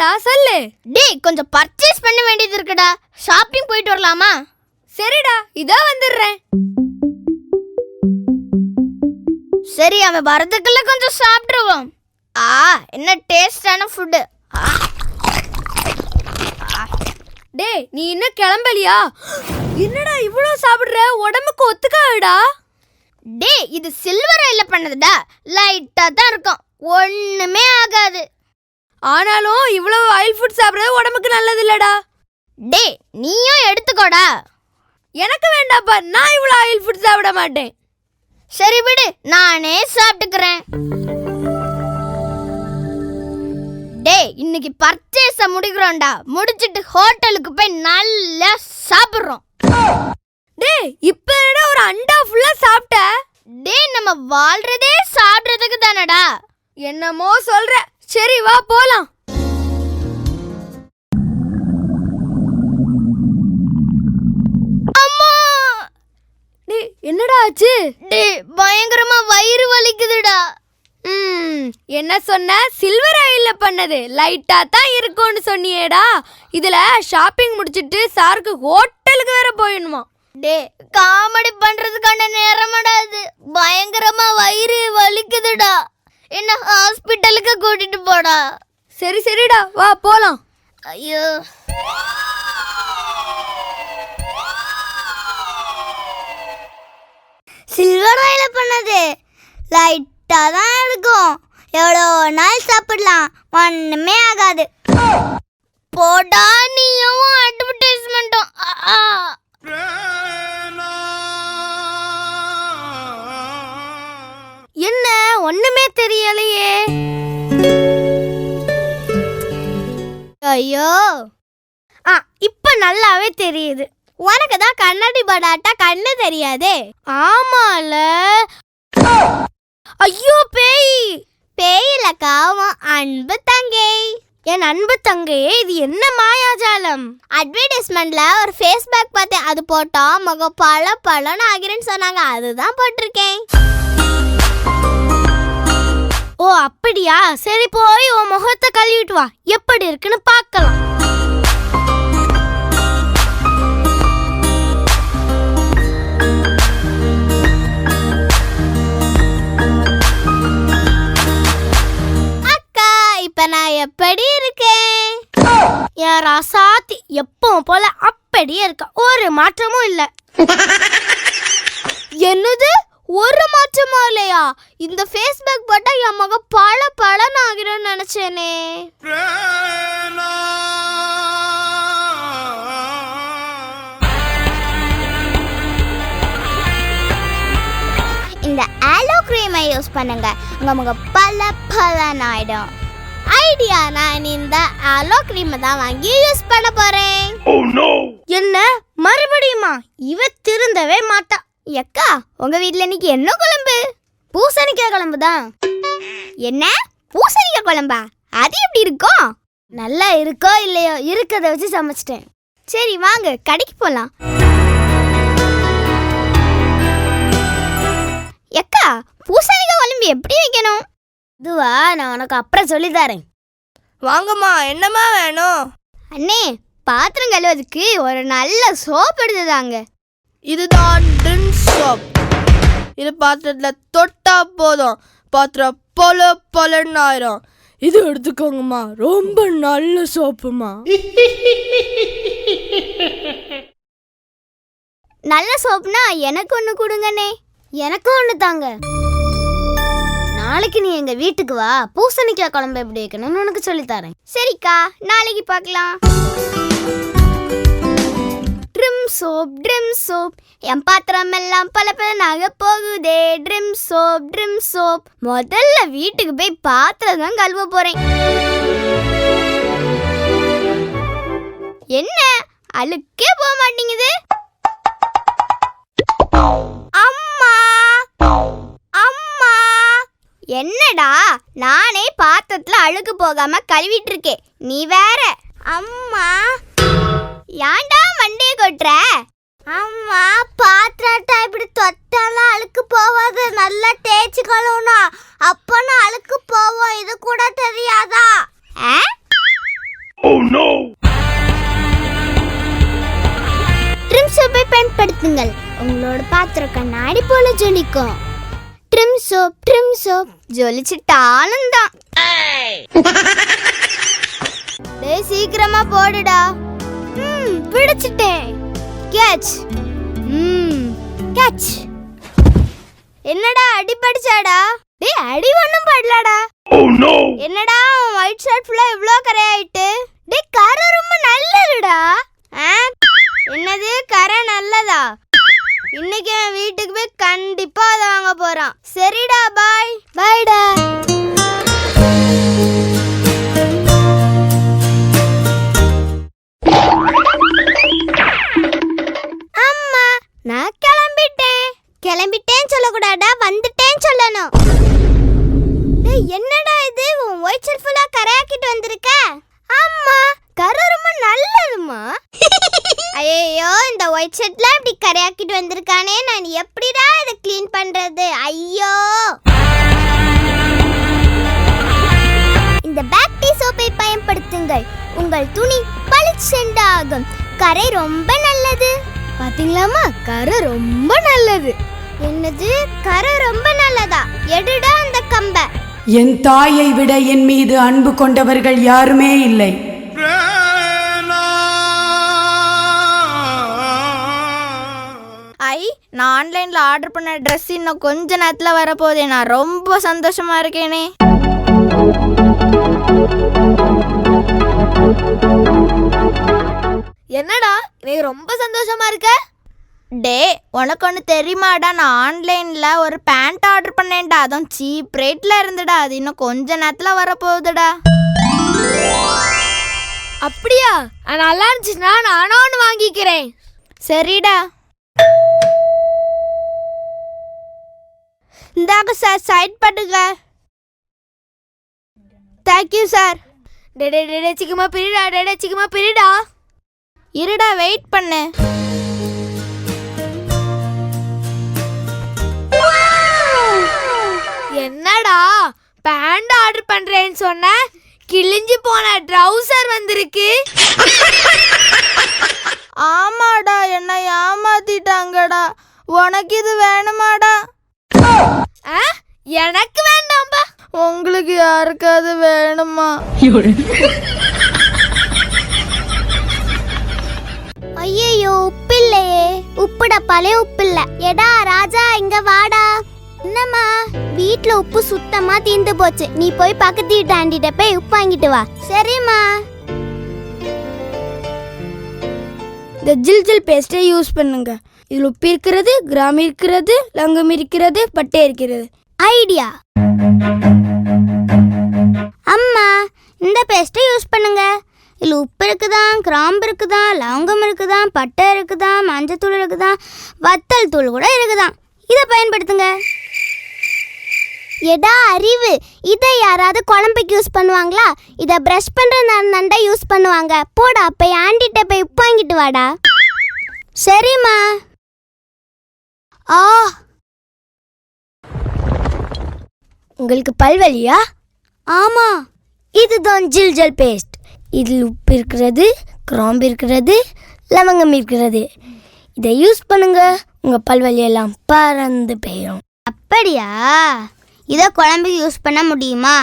வேணும்டா சொல்லு. டேய் கொஞ்சம் பர்ச்சேஸ் பண்ண வேண்டியது இருக்குடா. ஷாப்பிங் போயிட்டு வரலாமா? சரிடா இதோ வந்துடுறேன். சரி அவன் வரதுக்குள்ள கொஞ்சம் சாப்பிடுவோம். என்ன டேஸ்டான ஃபுட்டு. டேய் நீ இன்னும் கிளம்பலியா? என்னடா இவ்வளோ சாப்பிடுற? உடம்புக்கு ஒத்துக்காடா? டேய் இது சில்வர் ஆயில்ல பண்ணதுடா. லைட்டா தான் இருக்கும், ஒண்ணுமே ஆகாது. ஆனாலும் இவ்வளவு ஆயில் ஃபுட் சாப்பிடுறது உடம்புக்கு நல்லது இல்லடா. டேய் நீயும் எடுத்துக்கோடா. எனக்கு வேண்டாப்பா, நான் இவ்வளோ ஆயில் ஃபுட் சாப்பிட மாட்டேன். சரி விடு, நானே சாப்பிட்டுக்கிறேன். டேய் இன்னைக்கு பர்ச்சேஸ முடிக்கிறோம்டா. முடிச்சிட்டு ஹோட்டலுக்கு போய் நல்லா சாப்பிடுறோம். டேய் இப்ப என்னடா ஒரு அண்டா ஃபுல்லா சாப்பிட்ட? டேய் நம்ம வாழ்றதே சாப்பிடுறதுக்கு தானடா. என்னமோ சொல்ற. சரி வா போலாம். டேய் என்னடா ஆச்சு? டேய் பயங்கரமா வயிறு வலிக்குதுடா. என்ன சொன்ன? சில்வர் ஆயில்ல பண்ணது லைட்டா தான் இருக்கும்னு சொன்னியேடா. இதுல ஷாப்பிங் முடிச்சிட்டு சாருக்கு ஹோட்டலுக்கு வேற போயணுமா? டேய் காமெடி பண்றதுக்கான நேரமாடா இது. பயங்கரமா வயிறு வலிக்குதுடா. என்ன ஹாஸ்பிட்டலுக்கு கூட்டிட்டு போடா. சரி சரிடா வா போலாம். ஐயோ சில்வர் ஆயில பண்ணது லைட்டா தான் இருக்கும், எவ்வளோ நாள் சாப்பிடலாம், ஒண்ணுமே ஆகாது. போடா நீயும் அட்வர்டைஸ்மெண்ட்டும். என்ன ஒண்ணுமே தெரியலையே. ஐயோ இப்ப நல்லாவே தெரியுது. உனக்கு தான் கண்ணாடி படாட்டா கண்ணு தெரியாதே. ஆமால. ஐயோ பேய். பேயிலக்கா உன் அன்பு தங்கை. என் அன்பு தங்கையே, இது என்ன மாயாஜாலம்? அட்வர்டைஸ்மெண்ட்ல ஒரு ஃபேஸ் பேக் பார்த்தேன், அது போட்டா முகம் பல பலன்னு ஆகிறேன்னு சொன்னாங்க, அதுதான் போட்டிருக்கேன். ஓ அப்படியா? சரி போய் உன் முகத்தை கழுவிட்டு வா, எப்படி இருக்குன்னு பார்க்கலாம். அக்கா இப்ப நான் எப்படி இருக்கேன்? என் ராசாத்தி எப்பவும் போல அப்படியே இருக்க, ஒரு மாற்றமும் இல்ல. என்னது ஒரு மாற்றமும் இல்லையா? இந்த ஃபேஸ் பேக் போட்டா என் முகம் பல பலன்னு ஆகிறேன்னு நினைச்சேனே. இந்த ஆலோ கிரீமை யூஸ் பண்ணுங்க, உங்க முகம் பல பலன்னு ஆயிடும். ஐடியா, நான் இந்த ஆலோ கிரீமை தான் வாங்கி யூஸ் பண்ண போறேன். என்ன மறுபடியுமா? இவ திருந்தவே மாட்டா. எக்கா உங்க வீட்ல இன்னைக்கு என்ன குழம்பு? பூசணிக்காய் குழம்பு தான். என்ன பூசணிக்காய் குழம்பா? அது எப்படி இருக்கும்? நல்லா இருக்கோ இல்லையோ, இருக்கதை வச்சு சமைச்சிட்டேன். சரி வாங்க கடைக்கு போலாம். எக்கா பூசணிக்காய் குழம்பு எப்படி வைக்கணும்? இதுவா, நான் உனக்கு அப்புறம் சொல்லி தரேன். வாங்கம்மா, என்னம்மா வேணும்? அண்ணே பாத்திரம் கழுவதுக்கு ஒரு நல்ல சோப் எடுத்துதாங்க. இதுதான் டின் சோப். இது பாத்திரத்துல தொட்டா போதும், பாத்திரம் பொல பொலன்னு ஆயிரும். இது எடுத்துக்கோங்கம்மா, ரொம்ப நல்ல சோப்புமா. நல்ல சோப்னா எனக்கு ஒன்று கொடுங்கண்ணே. எனக்கும் ஒன்று தாங்க. நாளைக்கு நீ எங்க வீட்டுக்கு வா, பூசணிக்காய் குழம்பு எப்படி வைக்கணும்னு உனக்கு சொல்லித்தரேன். சரிக்கா, நாளைக்கு பார்க்கலாம். ட்ரிம் சோப் ட்ரிம் சோப், என் பாத்திரம் எல்லாம் பல பலனாக போகுதே. Trim soap trim soap. முதல்ல வீட்டுக்கு போய் பாத்திரம் தான் கழுவ போறேன். என்ன அழுக்கே போக மாட்டேங்குது? அம்மா அம்மா, என்னடா நானே பாத்திரத்துல அழுக்கு போகாம கழுவிட்டு இருக்கேன், நீ வேற. அம்மா ஏன்டா மண்டையை கொட்டுற? அம்மா பாத்திரத்தை இப்படி தொட்டாலாம் அழுக்கு போவாது, நல்லா தேய்ச்சி கழுவணும், அப்பனா அழுக்கு போவோம், இது கூட தெரியாதா? பயன்படுத்துங்கள். உங்களோட பாத்திரம் கண்ணாடி போல ஜொலிக்கும். ட்ரிம் சோப் ஜொலிச்சிட்டாலும் தான். டேய் சீக்கிரமா போடுடா. பிடிச்சிட்டேன். கேட்ச். கேட்ச். என்னடா அடி படிச்சாடா? டேய் அடி ஒண்ணும் படலடா. என்னடா ஒயிட் ஷர்ட் ஃபுல்லா இவ்ளோ கரை ஆயிட்டு? டேய் கரை ரொம்ப நல்லதுடா. என்னது கரை நல்லதா? இன்னைக்கு அவன் வீட்டுக்கு போய் கண்டிப்பா அதை வாங்க போறான். சரிடா பாய். பாய்டா. அம்மா நான் கிளம்பிட்டேன் சொல்லக்கூடாடா, வந்துட்டேன் சொல்லணும். டேய் என்னடா இது உன் ஒயிட் ஷர்ட் ஃபுல்லா கரையாக்கிட்டு வந்திருக்க? அம்மா கரை ரொம்ப நல்லதுமா. ஐயோ இந்த ஒயிட் ஷர்ட்லாம் இப்படி கரையாக்கிட்டு வந்திருக்கானே, நான் எப்படிடா இதை க்ளீன் பண்றது? ஐயோ இந்த பேக் டீ சோப்பை பயன்படுத்துங்கள். உங்கள் துணி பளிச்செண்டாகும். கரை ரொம்ப நல்லது. பாத்தீங்களாமா கரை ரொம்ப நல்லது. என்னது கரை ரொம்ப நல்லதா? எடுடா அந்த கம்ப. என் தாயை விட என் மீது அன்பு கொண்டவர்கள் யாருமே இல்லை. நான் ஆன்லைன்ல ஆர்டர் பண்ண ட்ரெஸ் இன்னும் கொஞ்ச நேரத்துல வரப்போதே. நான் ரொம்ப சந்தோஷமா இருக்கேனே. என்னடா நீ ரொம்ப சந்தோஷமா இருக்க? டே உனக்கு ஒன்று தெரியுமாடா, நான் ஆன்லைன்ல ஒரு பேண்ட் ஆர்டர் பண்ணேன்டா. அதுவும் சீப் ரேட்ல இருந்துடா. அது இன்னும் கொஞ்ச நேரத்துல வரப்போகுதுடா. அப்படியா? நல்லா இருந்துச்சுன்னா நானும் ஒன்று வாங்கிக்கிறேன். சரிடா. இந்தாங்க சார், சைட் பண்ணுங்க. Thank you sir. டே சிக்கமா பிரிடா. இருடா வெயிட் பண்ணு. என்னடா பேண்ட் ஆர்டர் பண்றேன்னு சொன்ன, கிழிஞ்சு போன ட்ரவுசர் வந்திருக்கு. ஆமாடா என்ன ஏமாத்திட்டாங்கடா. உனக்கு இது வேணுமாடா? எனக்கு வேண்டாம்பா. உங்களுக்கு யாருக்காவது வேணுமா? ஐயோ உப்பில்லையே. உப்புடா பழைய உப்பில்ல. எடா ராஜா இங்க வாடா. என்னம்மா வீட்ல உப்பு சுத்தமா தீந்து போச்சு. நீ போய் பக்கத்து வீட்டு ஆண்டிட்ட போய் உப்பு வாங்கிட்டு வா. சரிம்மா. இந்த ஜில் பேஸ்டை யூஸ் பண்ணுங்க. இதில் உப்பு இருக்கிறது, கிராம் இருக்கிறது, லங்கம் இருக்கிறது, பட்டை இருக்கிறது. ஐடியா. அம்மா இந்த பேஸ்ட்டை யூஸ் பண்ணுங்க. இதில் உப்பு இருக்குதான், கிராம்பு இருக்குதான், லவங்கம் இருக்குதான், பட்டை இருக்குதான், மஞ்சத்தூள் இருக்குதான், வத்தல் தூள் கூட இருக்குதான். இதை பயன்படுத்துங்க. எடா அறிவு, இதை யாராவது குழம்புக்கு யூஸ் பண்ணுவாங்களா? இதை ப்ரஷ் பண்ணுற நண்டை யூஸ் பண்ணுவாங்க. போடா போய் ஆண்டிட்ட போய் உப்பு வாங்கிட்டு வாடா. சரிம்மா. உங்களுக்கு பல்வலியா? ஆமா. இதுதான் ஜில் பேஸ்ட். இதில் உப்பு இருக்கிறது, கிராம்பு இருக்கிறது, லவங்கம் இருக்கிறது. இதை யூஸ் பண்ணுங்க, உங்க பல்வலியெல்லாம் பறந்து போயிடும். அப்படியா? இதை குழம்புக்கு யூஸ் பண்ண முடியுமா?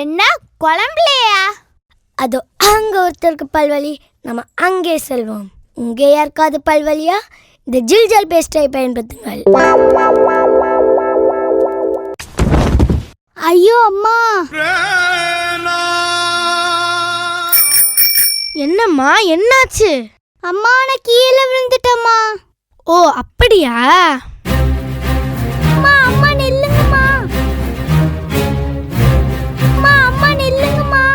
என்ன குழம்புலையா? அதோ அங்க ஒருத்தருக்கு பல்வலி, நம்ம அங்கே செல்வோம். இங்கே யாருக்காவது பல்வலியா? இந்த ஜில் பேஸ்டை பயன்படுத்துங்கள். ஐயோ அம்மா. என்னம்மா என்னாச்சு? அம்மா நான் கீழே விழுந்துட்டேம்மா. ஓ அப்படியா? அம்மா அம்மா நில்லுங்கம்மா. அம்மா அம்மா நில்லுங்கம்மா.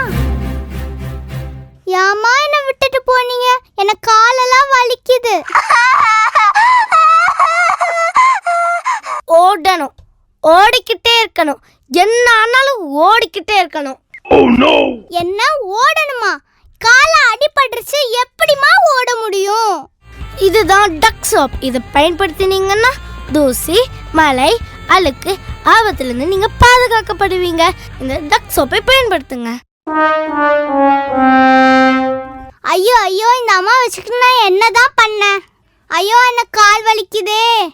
யாம்மா என்ன விட்டுட்டு போனீங்க? எனக்கு காலெல்லாம் வலிக்குது. ஓடணும், ஓடிக்கிட்டே இருக்கணும். என்ன ஆனாலும் ஓடிக்கிட்டே இருக்கணும். என்ன ஓடணுமா? கால அடிபட்டுருச்சு, எப்படிமா ஓட முடியும்? இதுதான் டக் சோப். இதை பயன்படுத்தினீங்கன்னா தூசி, மழை, அழுக்கு, ஆபத்திலிருந்து நீங்க பாதுகாக்கப்படுவீங்க. இந்த டக் சோப்பை பயன்படுத்துங்க. ஐயோ ஐயோ, இந்த அம்மா வச்சுக்கிட்டு நான் என்னதான் பண்ணேன்? ஐயோ, எனக்கு கால் வலிக்குதே.